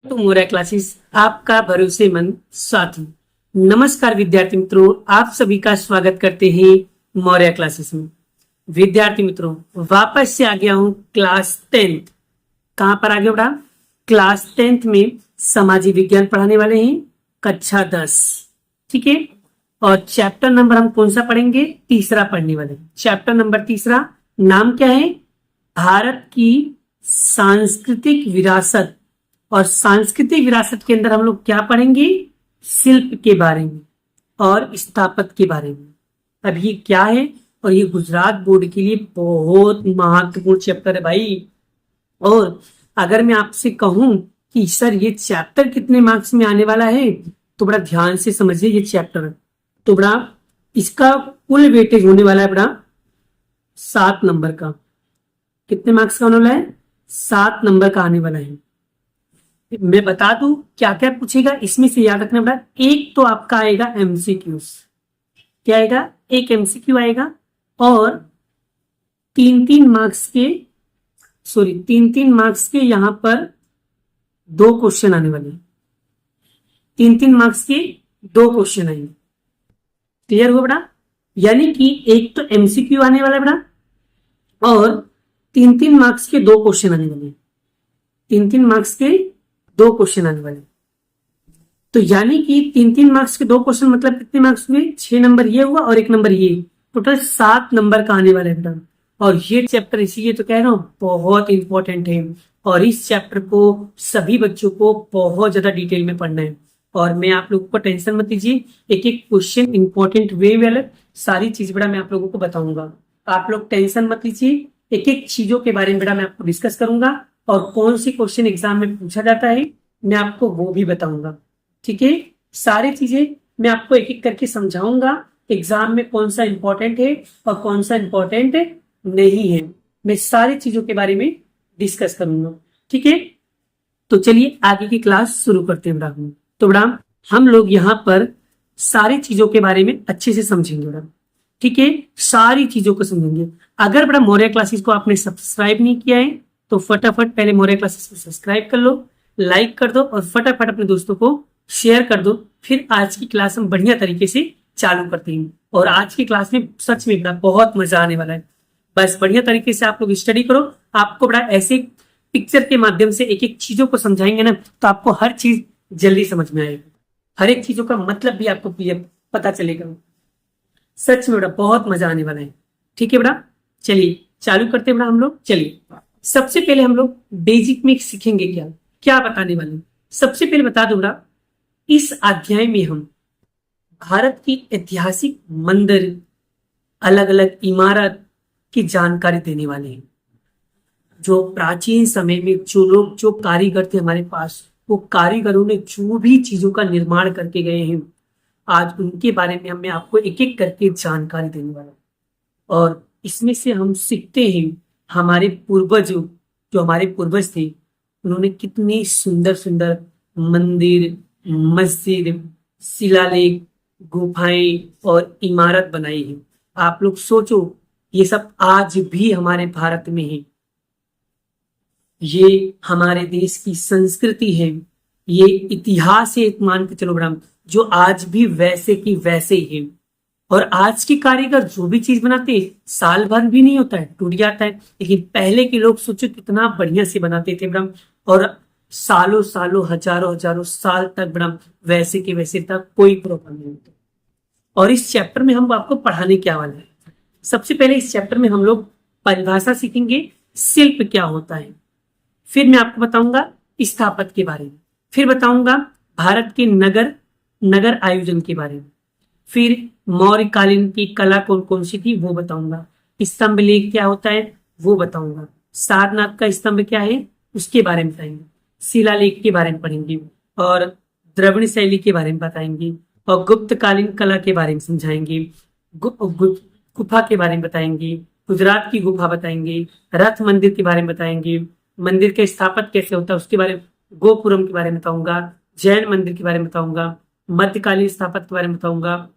तो मोरा क्लासेस आपका भरोसेमंद साथी। नमस्कार विद्यार्थी मित्रों, आप सभी का स्वागत करते हैं मौर्य क्लासेस में। विद्यार्थी मित्रों, वापस से आ गया हूं क्लास 10th। कहां पर आ गया बेटा? क्लास 10th में सामाजिक विज्ञान पढ़ाने वाले हैं, कक्षा 10। ठीक है। और चैप्टर नंबर हम कौन सा पढ़ेंगे? तीसरा पढ़ने वाले। चैप्टर नंबर तीसरा, नाम क्या है? भारत की सांस्कृतिक विरासत। और सांस्कृतिक विरासत के अंदर हम लोग क्या पढ़ेंगे? शिल्प के बारे में और स्थापत्य के बारे में। अब ये क्या है? और ये गुजरात बोर्ड के लिए बहुत महत्वपूर्ण चैप्टर है भाई। और अगर मैं आपसे कहूं कि सर ये चैप्टर कितने मार्क्स में आने वाला है, तो बड़ा ध्यान से समझिए ये चैप्टर। तो बड़ा इसका कुल वेटेज होने वाला है बड़ा 7 नंबर का। कितने मार्क्स का होने वाला है? 7 नंबर का आने वाला है। मैं बता दूं क्या क्या पूछेगा इसमें से, याद रखना बेटा। एक तो आपका आएगा एमसीक्यूज। क्या आएगा? एक एमसीक्यू आएगा। और 3-3 मार्क्स के यहां पर 2 क्वेश्चन आने वाले हैं। 3-3 मार्क्स के 2 क्वेश्चन आएंगे। क्लियर हुआ बेटा? यानी कि एक तो एमसीक्यू आने वाला है बेटा, और 3-3 मार्क्स के 2 क्वेश्चन आने वाले हैं। 3-3 मार्क्स के 2 क्वेश्चन आने वाले। तो यानी कि 3-3 मार्क्स के 2 क्वेश्चन मतलब कितने मार्क्स हुए? 6 नंबर ये हुआ और 1 नंबर ये। टोटल 7 नंबर का आने वाला है बेटा। और ये चैप्टर इसीलिए तो कह रहा हूं बहुत इंपॉर्टेंट है। और इस चैप्टर को सभी बच्चों को बहुत ज्यादा डिटेल में पढ़ना है। और मैं आप लोगों को टेंशन मत लीजिए, एक एक क्वेश्चन इंपॉर्टेंट वे में सारी चीज बेटा मैं आप लोगों को बताऊंगा। आप लोग टेंशन मत लीजिए, एक एक चीजों के बारे में बेटा मैं आपको डिस्कस करूंगा। और कौन सी क्वेश्चन एग्जाम में पूछा जाता है मैं आपको वो भी बताऊंगा। ठीक है। सारी चीजें मैं आपको एक एक करके समझाऊंगा। एग्जाम में कौन सा इंपॉर्टेंट है और कौन सा इंपॉर्टेंट नहीं है, मैं सारी चीजों के बारे में डिस्कस करूंगा। ठीक है। तो चलिए आगे की क्लास शुरू करते हैं बेटा। तो बेटा हम लोग यहाँ पर सारी चीजों के बारे में अच्छे से समझेंगे बेटा। ठीक है। सारी चीजों को समझेंगे। अगर बेटा मौर्य क्लासेस को आपने सब्सक्राइब नहीं किया है तो फटाफट पहले मौर्य क्लासेस को सब्सक्राइब कर लो, लाइक कर दो और फटाफट अपने दोस्तों को शेयर कर दो। फिर आज की क्लास हम बढ़िया तरीके से चालू करते हैं। और आज की क्लास में सच में बड़ा बहुत मजा आने वाला है। बस बढ़िया तरीके से आप लोग स्टडी करो। आपको बड़ा ऐसे पिक्चर के माध्यम से एक एक चीजों को समझाएंगे ना, तो आपको हर चीज जल्दी समझ में आएगी। हर एक चीजों का मतलब भी आपको पता चलेगा। सच में बेटा बहुत मजा आने वाला है। ठीक है बेटा, चलिए चालू करते हैं बेटा हम लोग। चलिए सबसे पहले हम लोग बेसिक में सीखेंगे क्या क्या बताने वाले। सबसे पहले बता दूं बेटा, इस अध्याय में हम भारत की ऐतिहासिक मंदिर, अलग अलग इमारत की जानकारी देने वाले हैं। जो प्राचीन समय में जो लोग, जो कारीगर थे हमारे पास, वो कारीगरों ने जो भी चीजों का निर्माण करके गए हैं, आज उनके बारे में मैं आपको एक एक करके जानकारी देने वाला हूं। और इसमें से हम सीखते हैं हमारे पूर्वज, जो हमारे पूर्वज थे, उन्होंने कितनी सुंदर सुंदर मंदिर, मस्जिद, शिलालेख, गुफाएं और इमारत बनाई है। आप लोग सोचो, ये सब आज भी हमारे भारत में है। ये हमारे देश की संस्कृति है, ये इतिहास है, मान के चलो बड़ा, जो आज भी वैसे की वैसे ही है। और आज के कारीगर जो भी चीज बनाते हैं, साल भर भी नहीं होता है, टूट जाता है। लेकिन पहले के लोग सोचो कितना बढ़िया से बनाते थे ब्रह्म, और सालों सालों हजारों हजारों साल तक ब्रह्म वैसे के वैसे तक कोई प्रॉब्लम नहीं होता। और इस चैप्टर में हम आपको पढ़ाने क्या वाले हैं? सबसे पहले इस चैप्टर में हम लोग परिभाषा सीखेंगे, शिल्प क्या होता है। फिर मैं आपको बताऊंगा स्थापत्य के बारे में। फिर बताऊंगा भारत के नगर आयोजन के बारे में। फिर मौर्य कालीन की कला कौन कौन सी थी वो बताऊंगा। स्तंभ लेख क्या होता है वो बताऊंगा। सारनाथ का स्तंभ क्या है उसके बारे में बताएंगे। शिलालेख के बारे में पढ़ेंगे और द्रविड़ शैली के बारे में बताएंगे और गुप्त कालीन कला के बारे में समझाएंगे। गुफा के बारे में बताएंगे, गुजरात की गुफा बताएंगे, रथ मंदिर के बारे में बताएंगे, मंदिर के स्थापत्य कैसे होता है उसके बारे में, गोपुरम के बारे में बताऊंगा, जैन मंदिर के बारे में बताऊंगा, मध्यकालीन स्थापत्य के बारे में बताऊंगा,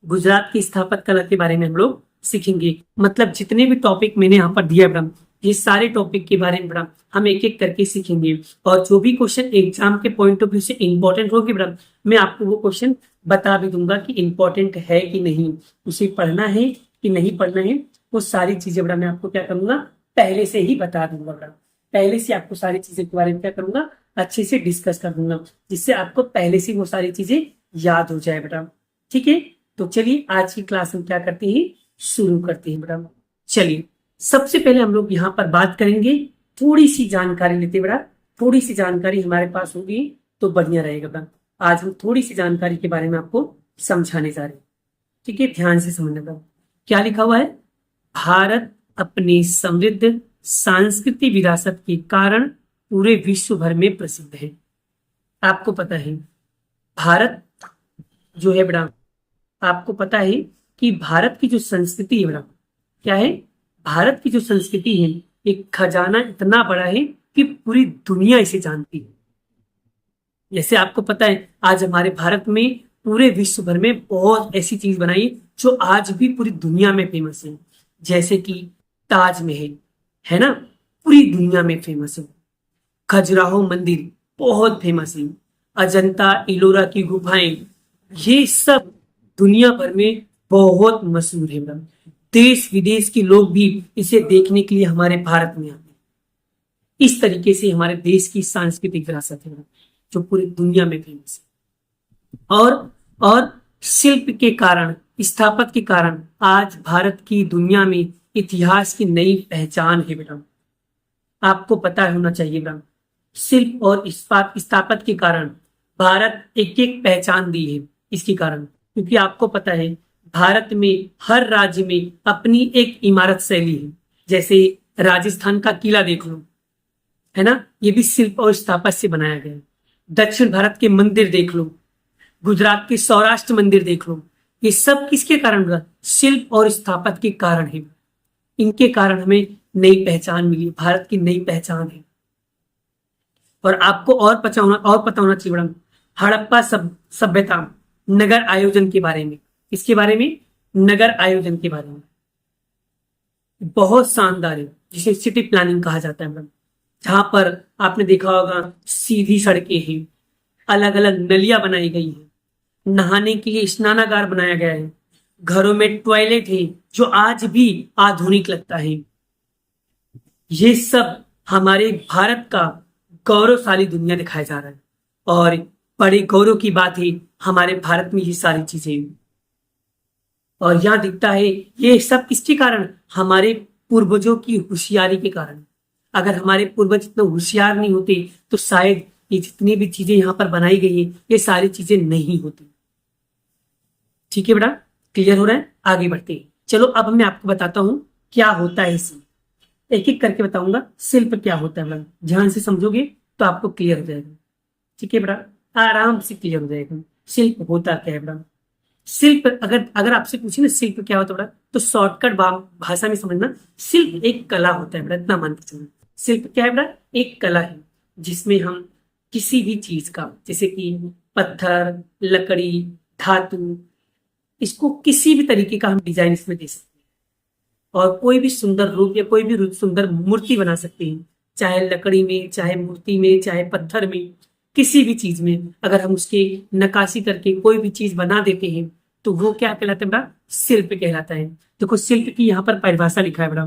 गुजरात की स्थापत्य कला के बारे में हम लोग सीखेंगे। मतलब जितने भी टॉपिक मैंने यहाँ पर दिया ब्रह्म, ये सारे टॉपिक के बारे में बेटा हम एक एक करके सीखेंगे, और जो भी क्वेश्चन एग्जाम के पॉइंट ऑफ व्यू से इंपॉर्टेंट होगी बेटा, मैं आपको वो क्वेश्चन बता भी दूंगा कि इंपॉर्टेंट है कि नहीं, उसे पढ़ना है कि नहीं पढ़ना है, वो सारी चीजें बेटा मैं आपको क्या करूंगा, पहले से ही बता दूंगा बेटा। पहले से आपको सारी चीजें के बारे में क्या करूंगा, अच्छे से डिस्कस कर दूंगा, जिससे आपको पहले से वो सारी चीजें याद हो जाए बेटा। ठीक है, तो चलिए आज की क्लास में क्या करते हैं, शुरू करते हैं बेटा। चलिए सबसे पहले हम लोग यहाँ पर बात करेंगे, थोड़ी सी जानकारी लेते बेटा, थोड़ी सी जानकारी हमारे पास होगी तो बढ़िया रहेगा बेटा। आज हम थोड़ी सी जानकारी के बारे में आपको समझाने जा रहे हैं। ठीक है, ध्यान से समझना बेटा। क्या लिखा हुआ है, भारत अपनी समृद्ध सांस्कृतिक विरासत के कारण पूरे विश्व भर में प्रसिद्ध है। आपको पता है भारत जो है बेटा, आपको पता है कि भारत की जो संस्कृति है बेटा, क्या है, भारत की जो संस्कृति है एक खजाना इतना बड़ा है कि पूरी दुनिया इसे जानती है। जैसे आपको पता है आज हमारे भारत में पूरे विश्व भर में बहुत ऐसी चीज बनाई जो आज भी पूरी दुनिया में फेमस है, जैसे कि ताजमहल है ना, पूरी दुनिया में फेमस है। खजुराहो मंदिर बहुत फेमस है। अजंता इलोरा की गुफाएं, ये सब दुनिया भर में बहुत मशहूर है मैडम। देश विदेश के लोग भी इसे देखने के लिए हमारे भारत में आते हैं। इस तरीके से हमारे देश की सांस्कृतिक विरासत है मैडम, जो पूरी दुनिया में फेमस है। और शिल्प के कारण, स्थापत्य के कारण आज भारत की दुनिया में इतिहास की नई पहचान है बेटा। आपको पता होना चाहिए बेटा, शिल्प और स्थापत्य के कारण भारत एक एक पहचान दी है इसके कारण, क्योंकि आपको पता है भारत में हर राज्य में अपनी एक इमारत शैली है। जैसे राजस्थान का किला देख लो, है ना, ये भी शिल्प और स्थापत्य से बनाया गया है। दक्षिण भारत के मंदिर देख लो, गुजरात के सौराष्ट्र मंदिर देख लो, ये सब किसके कारण बना, शिल्प और स्थापत्य के कारण है। इनके कारण हमें नई पहचान मिली, भारत की नई पहचान है। और आपको और पता होना चाहिए मैडम, हड़प्पा सभ्यता नगर आयोजन के बारे में, इसके बारे में, नगर आयोजन के बारे में बहुत शानदार है, जिसे सिटी प्लानिंग कहा जाता है मैडम। जहां पर आपने देखा होगा सीधी सड़कें हैं, अलग अलग नलियां बनाई गई हैं, नहाने के लिए स्नानागार बनाया गया है, घरों में टॉयलेट है जो आज भी आधुनिक लगता है। ये सब हमारे भारत का गौरवशाली दुनिया दिखाया जा रहा है, और बड़े गौरव की बात है हमारे भारत में ये सारी चीजें। और यहां दिखता है ये सब किसके कारण, हमारे पूर्वजों की होशियारी के कारण। अगर हमारे पूर्वज इतना होशियार नहीं होते तो शायद ये जितनी भी चीजें यहाँ पर बनाई गई है ये सारी चीजें नहीं होती। ठीक है बेटा, क्लियर हो रहा है, आगे बढ़ते हैं। चलो अब मैं आपको बताता हूं क्या होता है शिल्प, एक एक करके बताऊंगा शिल्प क्या होता है बेटा। ध्यान से समझोगे तो आपको क्लियर हो जाएगा। ठीक है बेटा, आराम से क्लियर हो जाएगा शिल्प होता क्या है बेटा। शिल्प अगर आपसे पूछे ना शिल्प क्या होता है बेटा, तो शॉर्टकट भाषा में समझना, शिल्प एक कला होता है बेटा, इतना मान के चलना। शिल्प क्या है बेटा, एक कला है जिसमें हम किसी भी चीज का, जैसे कि पत्थर, लकड़ी, धातु, इसको किसी भी तरीके का हम डिजाइन इसमें दे सकते हैं, और कोई भी सुंदर रूप या कोई भी सुंदर मूर्ति बना सकते हैं। चाहे लकड़ी में, चाहे मूर्ति में, चाहे पत्थर में, किसी भी चीज में अगर हम उसके नक्काशी करके कोई भी चीज बना देते हैं तो वो क्या कहलाता है बेटा, शिल्प कहलाता है। देखो शिल्प की यहाँ पर परिभाषा लिखा है बेटा,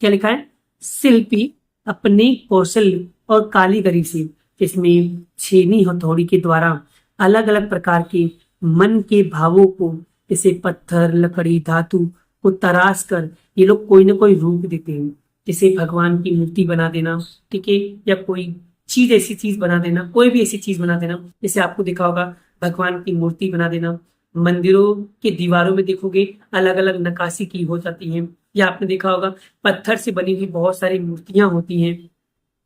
क्या लिखा है, शिल्पी अपने कौशल और कारीगरी से, इसमें छेनी हथौड़ी के द्वारा अलग अलग प्रकार के मन के भावों को, जैसे पत्थर, लकड़ी, धातु को तराश कर ये लोग कोई ना कोई रूप देते हैं। जैसे भगवान की मूर्ति बना देना, ठीक है, या कोई चीज, ऐसी चीज बना देना, कोई भी ऐसी चीज बना देना। जैसे आपको देखा होगा भगवान की मूर्ति बना देना, मंदिरों के दीवारों में देखोगे अलग अलग नक्काशी की हो जाती है, या आपने देखा होगा पत्थर से बनी हुई बहुत सारी मूर्तियां होती हैं।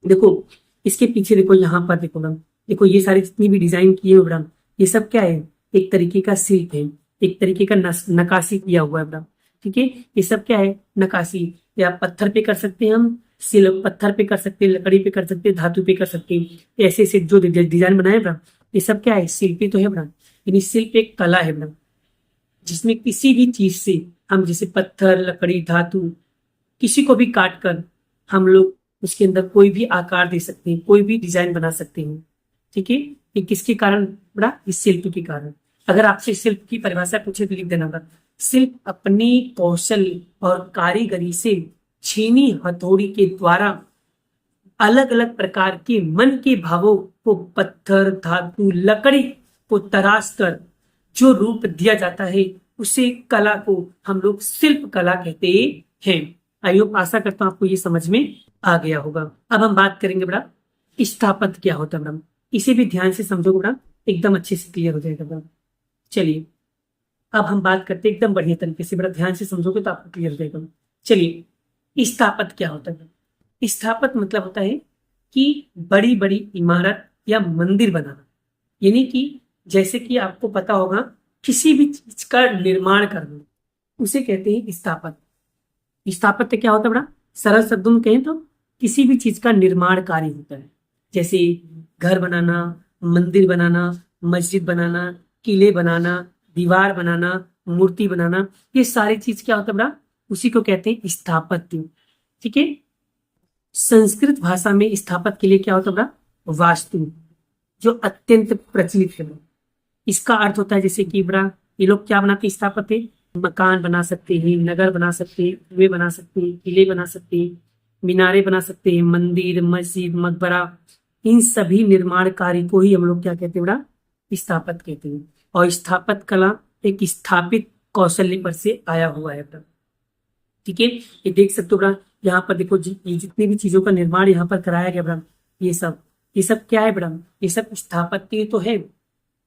देखो इसके पीछे देखो, यहाँ पर देखो मैडम, देखो ये सारी जितनी भी डिजाइन की है मैडम, ये सब क्या है, एक तरीके का शिल्प है, एक तरीके का नक्काशी किया हुआ है मैडम। ठीक है, ये सब क्या है, नक्काशी। या पत्थर पे कर सकते हैं हम, शिल्प पत्थर पे कर सकते हैं, लकड़ी पे कर सकते हैं, धातु पे कर सकते हैं। ऐसे ऐसे जो डिजाइन बनाए मैडम, ये सब क्या है, शिल्पी तो है मैडम। यानी शिल्प एक कला है मैडम, जिसमें किसी भी चीज से हम, जैसे पत्थर, लकड़ी, धातु, किसी को भी काट कर हम लोग उसके अंदर कोई भी आकार दे सकते हैं, कोई भी डिजाइन बना सकते हैं। ठीक है, ये किसके कारण बड़ा? इस शिल्प के कारण। अगर आपसे शिल्प की परिभाषा पूछे तो लिख देना बड़ा, शिल्प अपनी कौशल और कारीगरी से छीनी हथौड़ी के द्वारा अलग अलग प्रकार के मन के भावों को पत्थर, धातु, लकड़ी को तराश कर जो रूप दिया जाता है, उसे कला को हम लोग शिल्प कला कहते हैं। आई होप, आशा करता हूं आपको ये समझ में आ गया होगा। अब हम बात करेंगे बड़ा स्थापत्य क्या होता है बड़ा, इसे भी ध्यान से समझोगे बड़ा, एकदम अच्छे से क्लियर हो जाएगा बड़ा। चलिए अब हम बात करते हैं एकदम बढ़िया तरीके से, बड़ा ध्यान से समझोगे तो आपको क्लियर हो जाएगा। चलिए, स्थापत्य क्या होता है? स्थापत्य मतलब होता है कि बड़ी बड़ी इमारत या मंदिर बनाना, यानी कि जैसे कि आपको पता होगा किसी भी चीज का निर्माण करना, उसे कहते हैं स्थापत्य। स्थापत्य क्या होता है बड़ा? सरल शब्दों में कहें तो किसी भी चीज का निर्माण कार्य होता है, जैसे घर बनाना, मंदिर बनाना, मस्जिद बनाना, किले बनाना, दीवार बनाना, मूर्ति बनाना, ये सारी चीज क्या होता है बड़ा? उसी को कहते हैं स्थापत्य। ठीक है, संस्कृत भाषा में स्थापत्य के लिए क्या होता है बड़ा? वास्तु, जो अत्यंत प्रचलित है। इसका अर्थ होता है जैसे कि बड़ा ये लोग क्या बनाते हैं? स्थापत्य मकान बना सकते हैं, नगर बना सकते हैं, कुएं बना सकते हैं, किले बना सकते हैं, मीनारे बना सकते हैं, मंदिर, मस्जिद, मकबरा, इन सभी निर्माण कार्य को ही हम लोग क्या कहते हैं बड़ा? स्थापत्य कहते हैं। और स्थापत्य कला एक स्थापित कौशल्य पर से आया हुआ है बड़ा। ठीक है, ये देख सकते हो बड़ा, यहाँ पर देखो ये जितनी भी चीजों का निर्माण यहाँ पर कराया गया बड़ा, ये सब क्या है बड़ा? ये सब स्थापत्य तो है।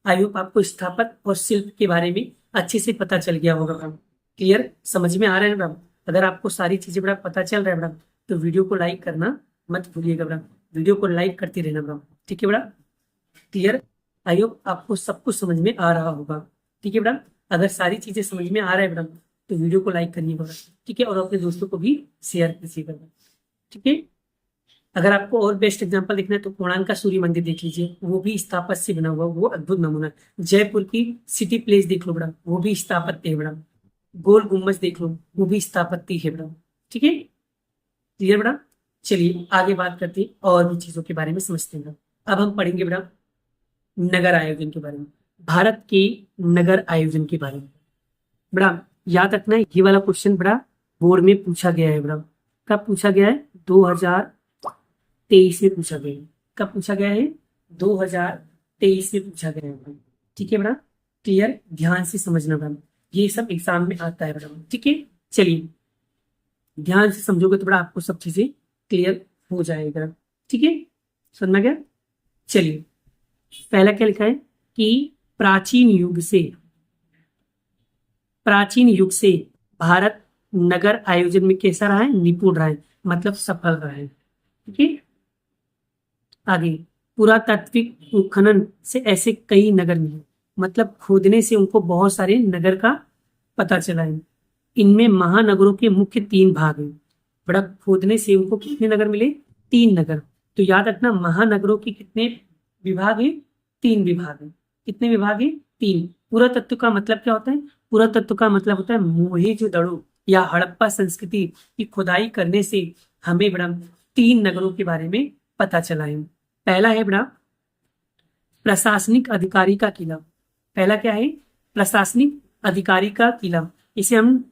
आई होप आपको स्थापत्य और शिल्प के बारे में अच्छे से पता चल गया होगा बड़ा। क्लियर, समझ में आ रहा है बड़ा? अगर आपको सारी चीजें बड़ा पता चल रहा है बड़ा, तो वीडियो को लाइक करना मत भूलिएगा बड़ा, वीडियो को लाइक करते रहना बड़ा। ठीक है बड़ा, क्लियर। आई होप आपको सब कुछ समझ में आ रहा होगा। ठीक है बड़ा, अगर सारी चीजें समझ में आ रहा है बड़ा, तो वीडियो को लाइक करिएगा बड़ा। ठीक है, और अपने दोस्तों को भी शेयर कीजिएगा। ठीक है, अगर आपको और बेस्ट एग्जांपल देखना है तो कोणार्क का सूर्य मंदिर देख लीजिए, वो भी स्थापत्य से बना हुआ, वो अद्भुत नमूना है। जयपुर की सिटी प्लेस देख लो बड़ा, वो भी स्थापत्य है बड़ा। गोल गुम्बज देख लो, वो भी स्थापत्य है बड़ा। ठीक है, क्लियर बड़ा। चलिए आगे बात करते हैं और भी चीजों के बारे में समझते हैं। अब हम पढ़ेंगे बड़ा नगर आयोजन के बारे में, भारत के नगर आयोजन के बारे में। बड़ा याद रखना है, ये वाला क्वेश्चन बड़ा बोर्ड में पूछा गया है बड़ा। कब पूछा गया है? 2023 में पूछा गया है। कब पूछा गया है? 2023 में पूछा गया है। ठीक है बड़ा, क्लियर, ध्यान से समझना बड़ा, ये सब एग्जाम में आता है बड़ा। ठीक है, चलिए ध्यान से समझोगे तो बड़ा आपको सब चीजें क्लियर हो जाएगा। ठीक है, समझ में गया। चलिए पहला क्या लिखा है कि प्राचीन युग से भारत नगर आयोजन में कैसा रहा है? निपुण रहा है, मतलब सफल रहा है। ठीक है, आगे पुरातात्विक उत्खनन से ऐसे कई नगर मिले, मतलब खोदने से उनको बहुत सारे नगर का पता चला है। इनमें महानगरों के मुख्य 3 भाग हैं। बड़ा खोदने से उनको कितने नगर मिले? 3 नगर। तो याद रखना, महानगरों के कितने विभाग हैं? 3 विभाग हैं। कितने विभाग हैं? 3। पुरातत्व का मतलब क्या होता है? पुरातत्व का मतलब होता है मोहेंजोदड़ो या हड़प्पा संस्कृति की खुदाई करने से हमें बड़ा 3 नगरों के बारे में पता चला है। पहला है बड़ा प्रशासनिक अधिकारी का किला। पहला क्या है? प्रशासनिक अधिकारी का किला, इसे हम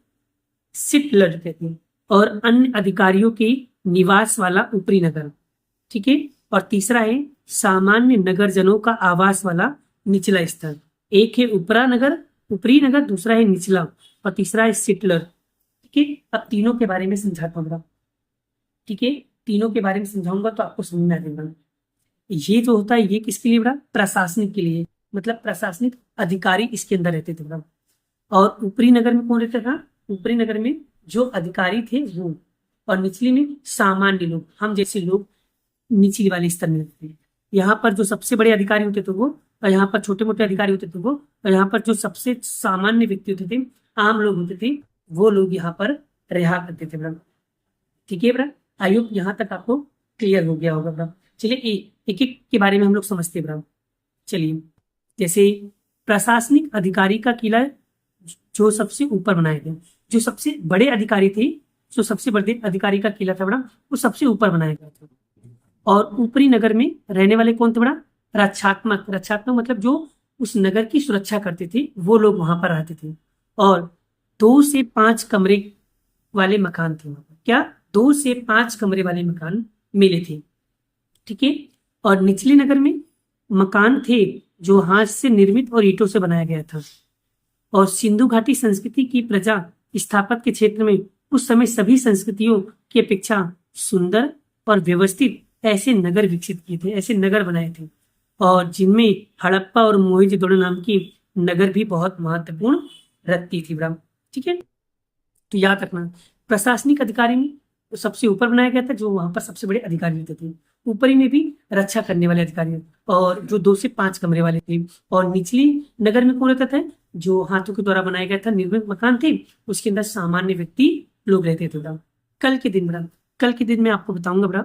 सिटलर कहते हैं। और अन्य अधिकारियों के निवास वाला ऊपरी नगर। ठीक है, और तीसरा है सामान्य नगरजनों का आवास वाला निचला स्तर। एक है ऊपरी नगर, दूसरा है निचला, और तीसरा है सिटलर। ठीक है, अब तीनों के बारे में समझाता हूँ। ठीक है, तीनों के बारे में समझाऊंगा तो आपको समझ में आ जाएगा। ये जो होता है ये किसके लिए बड़ा? प्रशासनिक के लिए, मतलब प्रशासनिक अधिकारी इसके अंदर रहते थे बड़ा। और ऊपरी नगर में कौन रहता था? ऊपरी नगर में जो अधिकारी थे वो, और निचली में सामान्य लोग, हम जैसे लोग निचली वाले स्तर में रहते थे। यहाँ पर जो सबसे बड़े अधिकारी होते थे वो, और यहाँ पर छोटे मोटे अधिकारी होते थे वो, और यहाँ पर जो सबसे सामान्य व्यक्ति होते थे, आम लोग होते थे, वो लोग यहाँ पर रहा करते थे बड़ा। ठीक है बड़ा, आई होप यहाँ तक आपको क्लियर हो गया होगा बड़ा। चलिए एक एक के बारे में हम लोग समझते बड़ा। चलिए, जैसे प्रशासनिक अधिकारी का किला जो सबसे ऊपर बनाए थे, जो सबसे बड़े अधिकारी थे जो सबसे बड़े अधिकारी का किला था बड़ा, वो सबसे ऊपर बनाया गया था। और ऊपरी नगर में रहने वाले कौन थे बड़ा? रक्षात्मक। रक्षात्मक मतलब जो उस नगर की सुरक्षा करते थे, वो लोग वहां पर रहते थे। और 2 से 5 कमरे वाले मकान थे वहां पर। क्या? 2 से 5 कमरे वाले मकान मिले थे। ठीक है। और निचले नगर में मकान थे जो हाथ से निर्मित और ईंटों से बनाया गया था। और सिंधु घाटी संस्कृति की प्रजा स्थापत्य के क्षेत्र में उस समय सभी संस्कृतियों की अपेक्षा सुंदर और व्यवस्थित ऐसे नगर विकसित किए थे, ऐसे नगर बनाए थे, और जिनमें हड़प्पा और मोहिंजोदड़ो नाम की नगर भी बहुत महत्वपूर्ण रखती थी बड़ा। ठीक है। तो याद रखना, प्रशासनिक अधिकारी में तो सबसे ऊपर बनाया गया था, जो वहां पर सबसे बड़े अधिकारी रहते थे। ऊपरी में भी रक्षा करने वाले अधिकारी, और जो 2 से 5 कमरे वाले थे। और निचली नगर में कौन रहता था? जो हाथों के द्वारा बनाया गया था, निर्मित मकान थे, उसके अंदर सामान्य व्यक्ति लोग रहते थे बड़ा। कल के दिन बड़ा, कल के दिन मैं आपको बताऊंगा बड़ा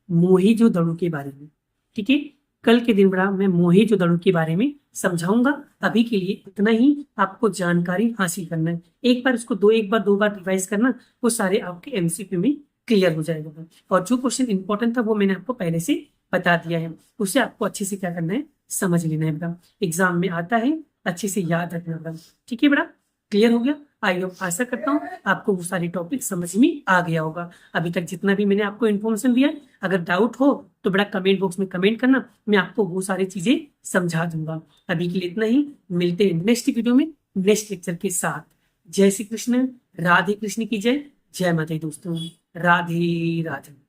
मोहिंजोदड़ो के बारे में। ठीक है। कल के दिन बड़ा मैं मोहिंजोदड़ो के बारे में समझाऊंगा। अभी के लिए इतना ही आपको जानकारी हासिल करना है। एक बार उसको एक बार 2 बार रिवाइज करना, वो सारे आपके एमसीक्यू में क्लियर हो जाएगा। और जो क्वेश्चन इंपॉर्टेंट था वो मैंने आपको पहले से बता दिया है, उसे आपको अच्छे से क्या करना है, समझ लेना है बेटा। एग्जाम में आता है, अच्छे से याद रखना बेटा। ठीक है बेटा, क्लियर हो गया? आई होप, आशा करता हूँ आपको वो सारी टॉपिक समझ में आ गया होगा। अभी तक जितना भी मैंने आपको इन्फॉर्मेशन दिया है, अगर डाउट हो तो बड़ा कमेंट बॉक्स में कमेंट करना, मैं आपको वो सारी चीजें समझा दूंगा। अभी के लिए इतना ही, मिलते हैं नेक्स्ट वीडियो में नेक्स्ट लेक्चर के साथ। जय श्री कृष्ण, राधे कृष्ण की जय। जय माता दी दोस्तों, राधे राधे।